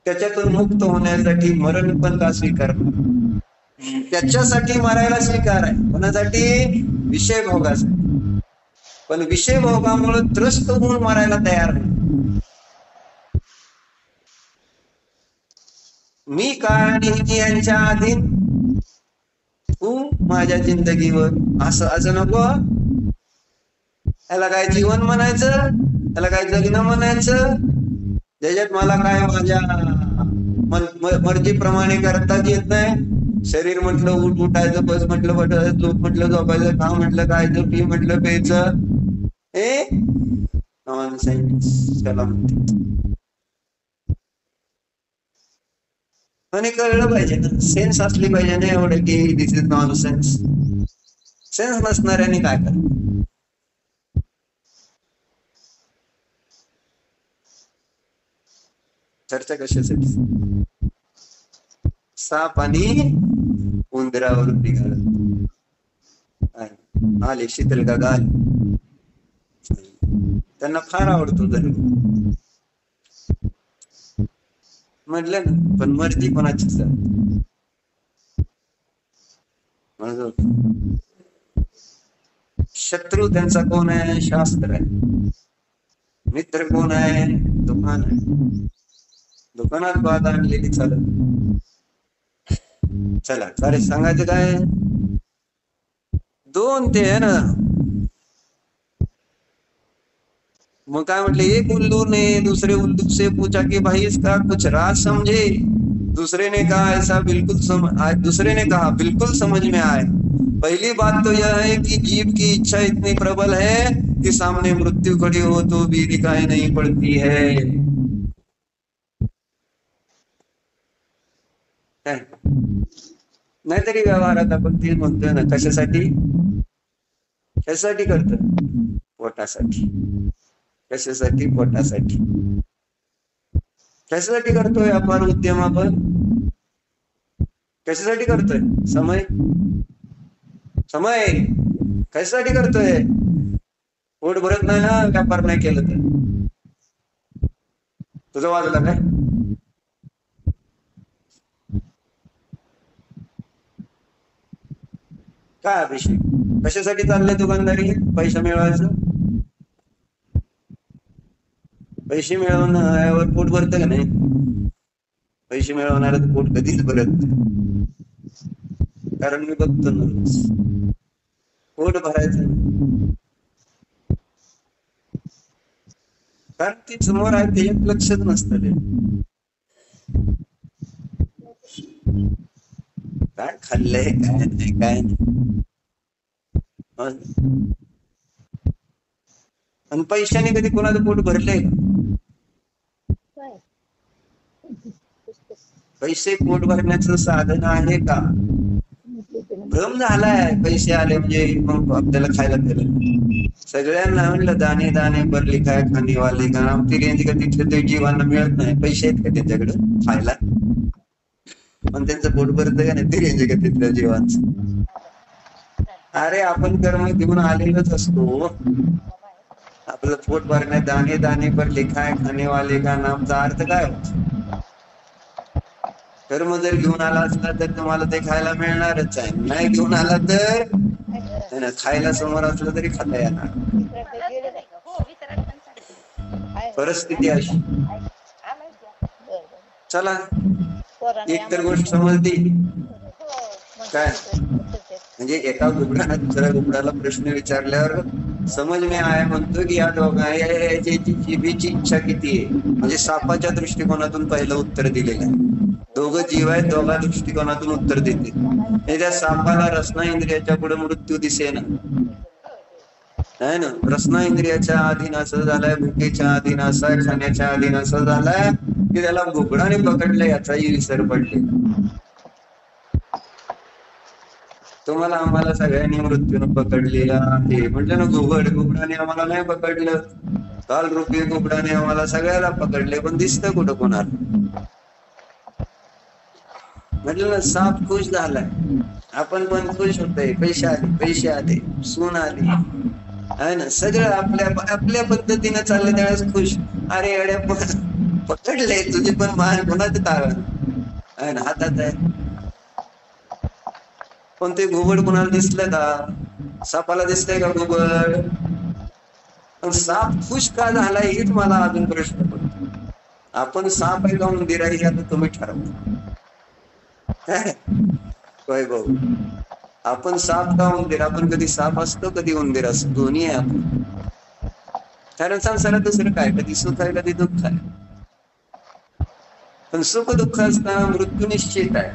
त्याच्यातून मुक्त होण्यासाठी मरण पण का स्वीकारणार? त्याच्यासाठी मरायला स्वीकार आहे. कोणासाठी? विषय भोगासाठी. पण विषय भोगामुळे त्रस्त होऊन मरायला तयार नाही. मी काय आणि मी यांच्या अधीन, तू माझ्या जिंदगीवर, असं नको. याला काय जीवन म्हणायचं, त्याला काय जगणं म्हणायचं, ज्याच्यात मला काय माझ्या मर्जीप्रमाणे करताच येत नाही. शरीर म्हटलं उठायचं, बस म्हटलं बसायचं, झोप म्हटलं झोपायचं, खा म्हटलं खायचं, पी म्हटलं प्यायचं, हे नॉनसेन्स त्याला म्हणते. आणि कळलं पाहिजे ना, सेन्स असली पाहिजे ना एवढं की दिस इज नॉनसेन्स. सेन्स नसणाऱ्याने काय करणार? चर्चा कशासाठी? साप आणि उंदरावरून निघाला. आले शीतल का गाल, त्यांना फार आवडतो जर म्हटलं ना. पण मर्जी कोणाचीच शत्रू त्यांचा कोण आहे? शास्त्र आहे. मित्र कोण आहे? दुकान आहे. दुकानात बाधा आणलेली चालत. चला सारे सांगायचं काय? दोन ते आहे ना. मग काय म्हटले? एक उल्लू ने दूसरे उल्लू से पूछा कि भाई इसका कुछ राज समझे. दूसरे ने कहा ऐसा दूसरे ने कहा बिल्कुल समझ में आए. पहली बात तो यह है कि जीव की इच्छा इतनी प्रबल है कि सामने मृत्यु खड़ी हो तो भी दिखाई नहीं पड़ती है. नाहीतरी व्यवहारात आपण ते म्हणतोय ना, कशासाठी? कशासाठी करतो? पोटासाठी. कशासाठी? पोटासाठी. कशासाठी करतोय आपण उद्यम? आपण कशासाठी करतोय? समय कशासाठी करतोय? पोट भरत नाही ना, व्यापार नाही केलं तर. तुझं वाजला काय? काय अभिषेक? कशासाठी चाललंय दुकानदारी? पैसा मिळवायचं. पैसे मिळवण्यावर पोट भरतं का नाही? पैसे मिळवणारं पोट कधीच भरत नाही. कारण मी बघतो ना, पोट भरायचं कारण ती समोर आहे ते एक लक्षच नसतं. ते काय खाल्लंय काय नाही काय नाही. आणि पैशाने कधी कोणाचं पोट भरलंय का? पैसे पोट भरण्याचं साधन आहे का? भ्रम झालाय. पैसे आले म्हणजे मग आपल्याला खायला दिलं. सगळ्यांना म्हणलं दाणे दाणे पर लिखाय खाने वाले का नाम. ती रेंज का तिथलं ते जीवांना मिळत नाही. पैसे आहेत का त्यांच्याकडे खायला? पण त्यांचं पोट भरत का नाही? ती रेंज का तिथल्या जीवांचं. अरे आपण कर्म घेऊन आलेलोच असतो. आपलं पोट भरण्यात दाणे दाणे पर लिखाय खाने वाले का नामचा अर्थ काय होतो? कर्म जर घेऊन आला असला तर तुम्हाला ते खायला मिळणारच आहे. नाही घेऊन आला तर खायला समोर असलं तरी खाता येणार. परिस्थिती अशी. चला एक तर गोष्ट समजली काय? म्हणजे एका घुबडाने दुसऱ्या घुबडाला प्रश्न विचारल्यावर समज में आया म्हणतो की या दोघांची जीभीची इच्छा किती आहे. म्हणजे सापाच्या दृष्टिकोनातून पहिलं उत्तर दिलेलं आहे. दोघं जीव आहेत, दोघा दृष्टिकोनातून उत्तर देते. त्या सापाला रसना इंद्रियाच्या पुढे मृत्यू दिसेना, आहे ना. रसना इंद्रियाच्या अधीन असं झालाय, भुकेच्या अधीन असाय, खाण्याच्या अधीन असं झालाय की त्याला घुबडाने पकडलं याचाही विसर पडले. तुम्हाला आम्हाला सगळ्यांनी मृत्यूने पकडलेला आहे. म्हटलं ना, घुबडाने आम्हाला नाही पकडलं. काल रुपये घुबडाने आम्हाला सगळ्याला पकडले, पण दिसतं कुठं कोणाला? म्हटलं ना, साप खुश झालाय, आपण पण खुश होतोय. पैसे आले, सून आली, आहे ना. सगळं आपल्या पद्धतीनं चाललंय त्यावेळेस खुश. अरे अड्या पकडले, तुझे पण मान कोणाचं तारण आहे ना हातात आहे. पण ते घुबड कोणाला दिसलं का? सापाला दिसतंय का घुबड? पण साप खुश का झालाय हेच मला अजून प्रश्न पडतो. आपण साप आहे का उंदीर आहे हे आता तुम्ही ठरवा. होय भाऊ, आपण साप का उंदीर? आपण कधी साप असतो, कधी उंदीर असतो, दोन्ही आहे आपण. कारण संसारात दुसरं काय, कधी सुख आहे कधी दुःख आहे. पण सुख दुःख असताना मृत्यू निश्चित आहे,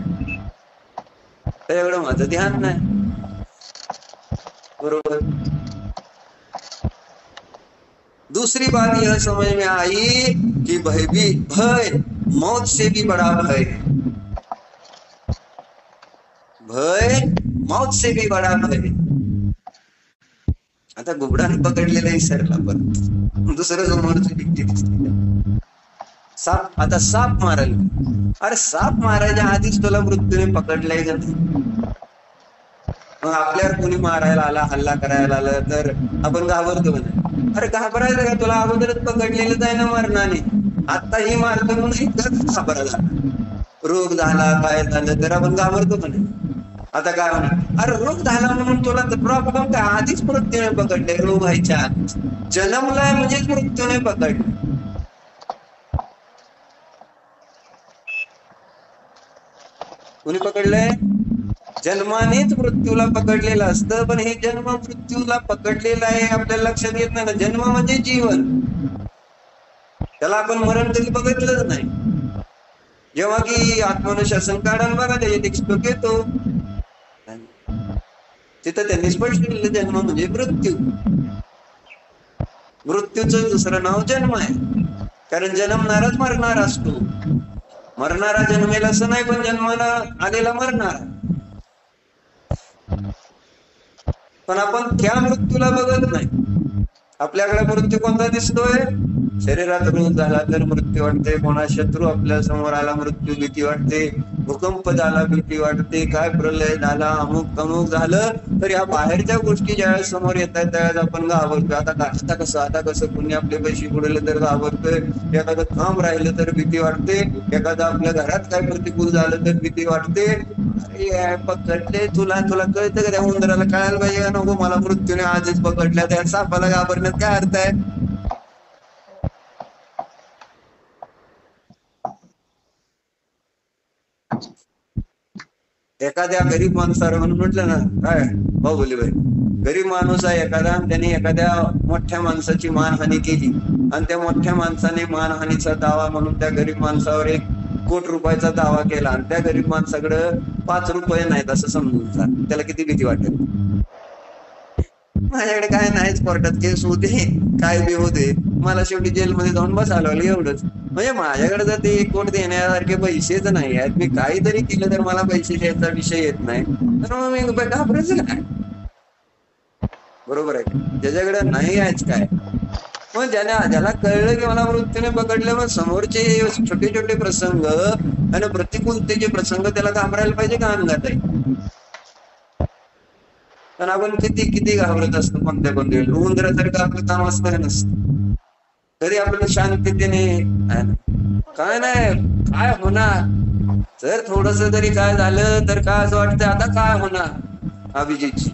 त्याच्याकडं माझं ध्यान नाही. बरोबर. दूसरी बात यह समझ में आई कि भय मौत से भी बड़ा भय, भय मौत से भी बड़ा भय. आता घुबडाने पकडलेलं विसरला, पण दुसरं समोरची भीती दिसते. साप, आता साप मारायला, अरे साप मारायच्या आधीच तुला मृत्यूने पकडलंय का? मग आपल्यावर कोणी मारायला आला, हल्ला करायला आला तर आपण घाबरतो म्हणे. अरे घाबरायचं का? तुला अगोदरच पकडलेलं आहे ना मरणाने, आत्ताही मारतो म्हणून इतकं घाबरा झाला. रोग झाला काय झालं तर आपण घाबरतो म्हणे. आता काय म्हणा, अरे रोग झाला म्हणून तुला प्रॉब्लेम काय? आधीच मृत्यूने पकडले, रोग व्हायच्या जन्मलाय म्हणजेच मृत्यूने पकडले. कोणी पकडलंय? जन्मानेच मृत्यूला पकडलेलं असतं. पण हे जन्म मृत्यूला पकडलेलं आहे आपल्याला लक्षात येत नाही ना. जन्म म्हणजे जीवन, त्याला आपण मरण तरी बघितलंच नाही. जेव्हा की आत्मनुशासन काढायला बघा, त्याच्यात एक श्लोक येतो, तिथं त्यांनी स्पष्ट केलेलं जन्म म्हणजे मृत्यू. मृत्यूचं दुसरं नाव जन्म आहे, कारण जन्मणाराच मरणार असतो. मरणारा जन्मेल असं नाही, पण जन्माला आलेला मरणार. पण आपण त्या मृत्यूला बघत नाही. आपल्याकडे मृत्यू कोणता दिसतोय? शरीरात रोग झाला तर मृत्यू वाटते, कोणा शत्रू आपल्या समोर आला मृत्यू भीती वाटते, भूकंप झाला भीती वाटते, काय प्रलय झाला, अमुक अमुक झालं तर या बाहेरच्या गोष्टी ज्यावेळेस समोर येतात त्यावेळेस आपण घाबरतोय. आता कसं कोणी आपले पैसे बुडवले तर घाबरतोय, एखादं काम राहिलं तर भीती वाटते, एखादं आपल्या घरात काय प्रतिकूल झालं तर भीती वाटते. अरे पकडले, तुला कळतं का? त्या उंदराला कळायला पाहिजे का नको मला मृत्यूने आजच पकडल्या? त्या सापाला घाबरण्यात काय अर्थ आहे? एखाद्या गरीब माणसाला म्हणून म्हटलं ना, काय भाऊ बोले भाई, गरीब माणूस आहे एखादा, त्याने एखाद्या मोठ्या माणसाची मानहानी केली आणि त्या मोठ्या माणसाने मानहानीचा दावा म्हणून त्या गरीब माणसावर 1 कोटी रुपयाचा दावा केला आणि त्या गरीब माणसाकडे 5 रुपये नाहीत असं समजून जा, त्याला किती भीती वाटेल? माझ्याकडे काय नाहीच, कोर्टात केस होते काय बी होते, मला शेवटी जेलमध्ये जाऊन बसायला लागलं एवढंच. म्हणजे माझ्याकडे जर ते 1 कोटी देण्यासारखे पैसेच नाही आहेत, मी काहीतरी केलं तर मला पैसे द्यायचा विषय येत नाही, तर मग मी घाबरायचं काय? बरोबर आहे. ज्याच्याकडे नाही आहेच काय, मग ज्याला कळलं की मला मृत्यूने पकडलं, मग समोरचे छोटे छोटे प्रसंग आणि प्रतिकूलतेचे प्रसंग त्याला घाबरायला पाहिजे का? अंगात आहे. पण आपण किती घाबरत असतो कोणत्या उंदरासारखं आपलं काम असतं नसतं. तरी आपलं शांततेने काय नाही, काय होणार, जर थोडस तरी काय झालं तर काय असं वाटतं आता काय होणार अभिजितची,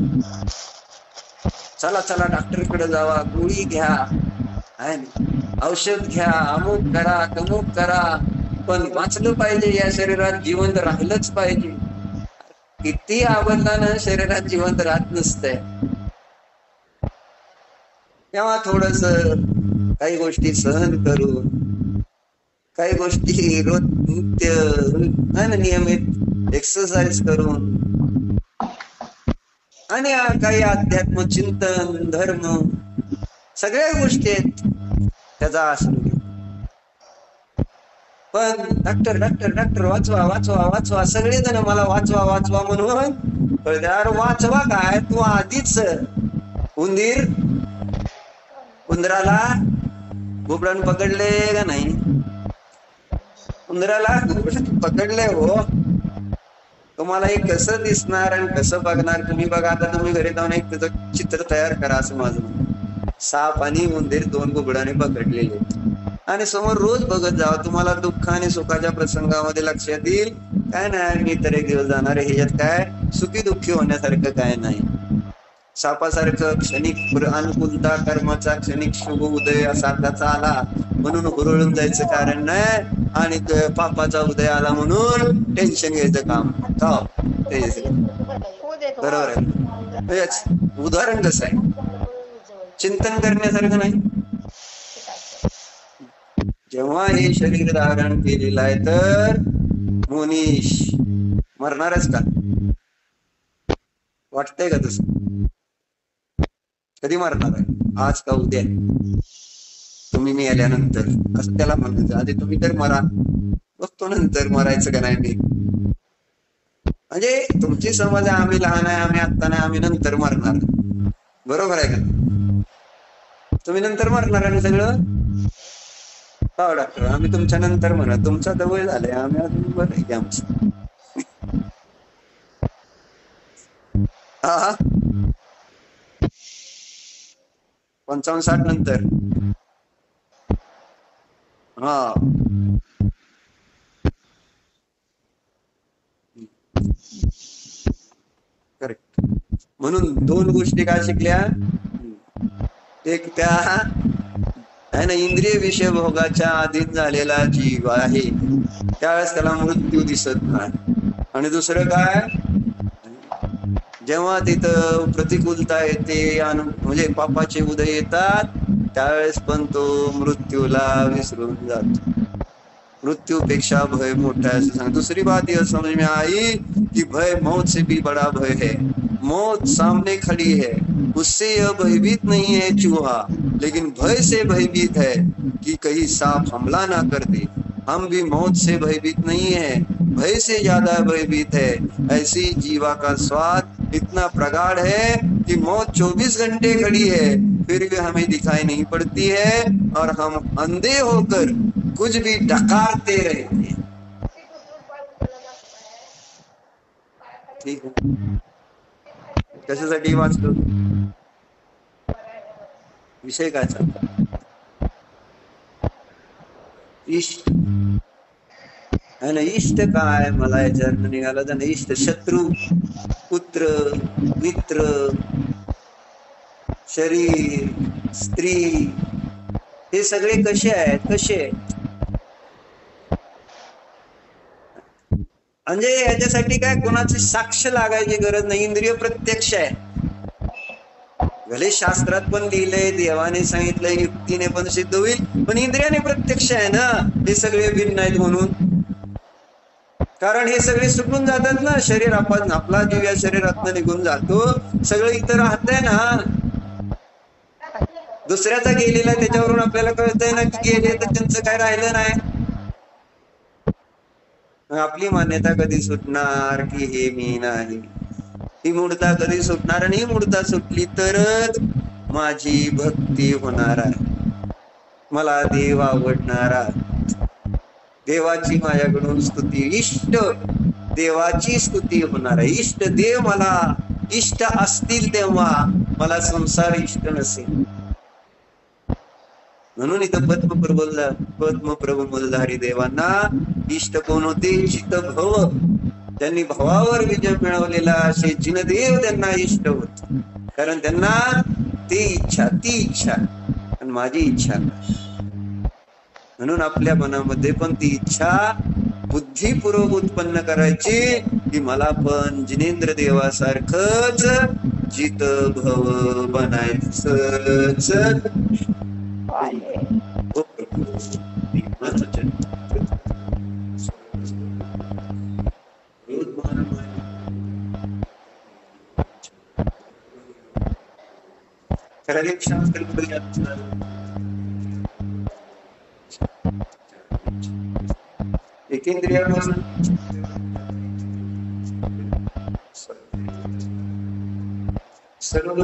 चला डॉक्टरकडे जावा, गोळी घ्या, औषध घ्या, अमुक करा तमुक करा, पण वाचलं पाहिजे, या शरीरात जिवंत राहिलंच पाहिजे. किती आवडल्यानं शरीरात जिवंत राहत नसतंय. तेव्हा थोडस काही गोष्टी सहन करून, काही गोष्टी रोज नित्य नियमित एक्सरसाइज करून आणि काही अध्यात्म चिंतन धर्म सगळ्या गोष्टी आहेत त्याचा आश्रय. पण डॉक्टर वाचवा सगळेजण मला वाचवा म्हणून कळते. अरे वाचवा काय, तू आधीच उंदराला घुबडाने पकडले का नाही? उंदराला घुबडाने पकडले हो. तुम्हाला हे कसं दिसणार आणि कसं बघणार तुम्ही बघा. आता तुम्ही घरी जाऊन एक त्याचं चित्र तयार करा असं माझं म्हणणं. साप आणि उंदीर 2 घुबडाने पकडलेले आणि समोर रोज बघत जावं, तुम्हाला दुःख आणि सुखाच्या प्रसंगामध्ये लक्षात येईल काय नाही मी तर एक दिवस जाणार आहे, ह्याच्यात काय सुखी दुःखी होण्यासारखं काय नाही. सापासारखं क्षणिक अनुकूलता कर्माचा क्षणिक शुभ उदय असा त्याचा आला म्हणून हुरळून जायचं कारण नाही, आणि पापाचा उदय आला म्हणून टेन्शन घ्यायचं काम का बरोबर आहे. उदाहरण कसं आहे, चिंतन करण्यासारखं नाही. जेव्हा हे शरीर धारण केलेलं आहे तर मोनीश मरणारच का? वाटतंय का तसं? कधी मरणार आहे? आज का उद्या? तुम्ही मी आल्यानंतर असं त्याला म्हणायचं, आधी तुम्ही तर मरा, बघतो नंतर मरायचं का नाही मी. म्हणजे तुमची समज आहे आम्ही लहान आहे, आम्ही आत्ता नाही, आम्ही नंतर मरणार. बरोबर आहे का? तुम्ही नंतर मरणार आणि सगळं का डॉक्टर आम्ही तुमच्या नंतर म्हणा, तुमचा तर वय झालंय, आम्ही अजून बरं आहे की आमचं. हा 55-60 नंतर हा करेक्ट. म्हणून दोन गोष्टी काय शिकल्या, एक त्या आहे ना इंद्रिय विषय भोगाच्या अधीन झालेला जीव आहे त्यावेळेस त्याला मृत्यू दिसत नाही, आणि दुसरं काय, जेव्हा तिथं प्रतिकूलता येते म्हणजे पापाचे उदय येतात त्यावेळेस पण तो मृत्यूला विसरून जातो. मृत्यूपेक्षा भय मोठा है ऐसे सांग. दूसरी बात यह समझ में आई कि भय मौत से भी बड़ा भय है. मौत सामने खड़ी है, उससे यह भयभीत नहीं है चूहा, लेकिन भय से भयभीत है कि कहीं सांप हमला ना कर दे. हम भी मौत से भयभीत नहीं है, भय से ज्यादा भयभीत है. ऐसी जीवा का स्वाद इतना प्रगाढ़ है कि मौत 24 घंटे खड़ी है फिर भी हमें दिखाई नहीं पड़ती है, और हम अंधे होकर कुछ भी डकारते रहते हैं. ठीक है, कशासाठी वाचतो, विषय काय चालतो, इष्ट है ना. इष्ट काय मला याच्यात निघाला तर इष्ट शत्रू, पुत्र, मित्र, शरीर, स्त्री, हे सगळे कसे आहेत, कसे म्हणजे याच्यासाठी काय कोणाची साक्ष लागायची गरज नाही, इंद्रिय प्रत्यक्ष आहे. भले शास्त्रात पण लिहिलंय, देवाने सांगितलंय, युक्तीने पण सिद्ध होईल, पण इंद्रियाने प्रत्यक्ष आहे ना हे सगळे भिन्न आहेत म्हणून. कारण हे सगळे सुटून जातात ना, शरीर आपण आपला जीव या शरीरातनं निघून जातो, सगळं इथं राहतंय ना, दुसऱ्याचा गेलेला त्याच्यावरून आपल्याला कळतंय ना की गेले तर त्यांचं काय राहिलं नाही. आपली मान्यता कधी सुटणार की हे मी नाही, ही मूर्ता कधी सुटणार, आणि ही मूर्ता सुटली तरच माझी भक्ती होणार आहे, मला देव आवडणारा, देवाची माझ्याकडून स्तुती, इष्ट देवाची स्तुती होणार आहे. इष्ट देव मला इष्ट असतील तेव्हा मला संसार इष्ट नसेल. म्हणून इथं पद्मप्रभू मुलधारी देवांना इष्ट कोण होते, चित भव, त्यांनी भवावर विजय मिळवलेला असे जिनदेव त्यांना इष्ट होत, कारण त्यांना ती इच्छा आणि माझी इच्छा. म्हणून आपल्या मनामध्ये पण ती इच्छा बुद्धिपूर्वक उत्पन्न करायची की मला पण जिनेंद्र देवासारखंच जित भव बनायचंच. एकेंद्रियापासून सर्व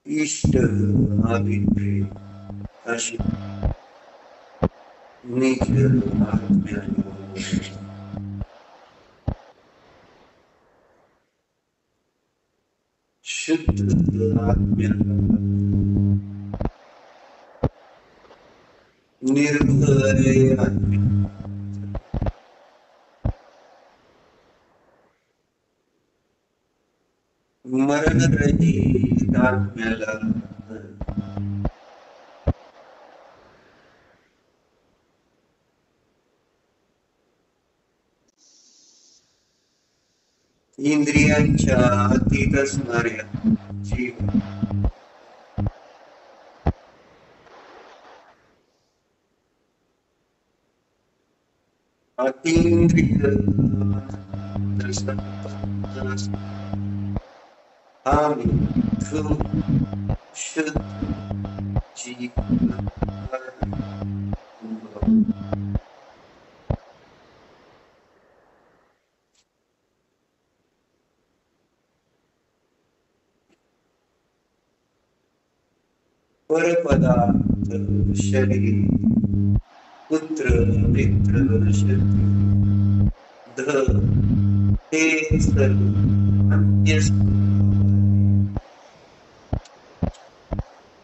इष्ट अभिप्रेत अशी निज आत्म्याला शुद्ध आत्म्याला निर्भय आत्म्याला मरण रहित आत्म्याला इंद्रियांच्या अतीत असणाऱ्या जीव अतींद्रिय आम्ही शुद्ध जीव परपदार्थ शरीर पुत्र मित्र शक्ती हे सर्व अन्य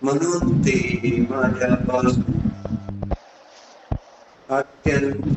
म्हणून ते माझ्यापासून अत्यंत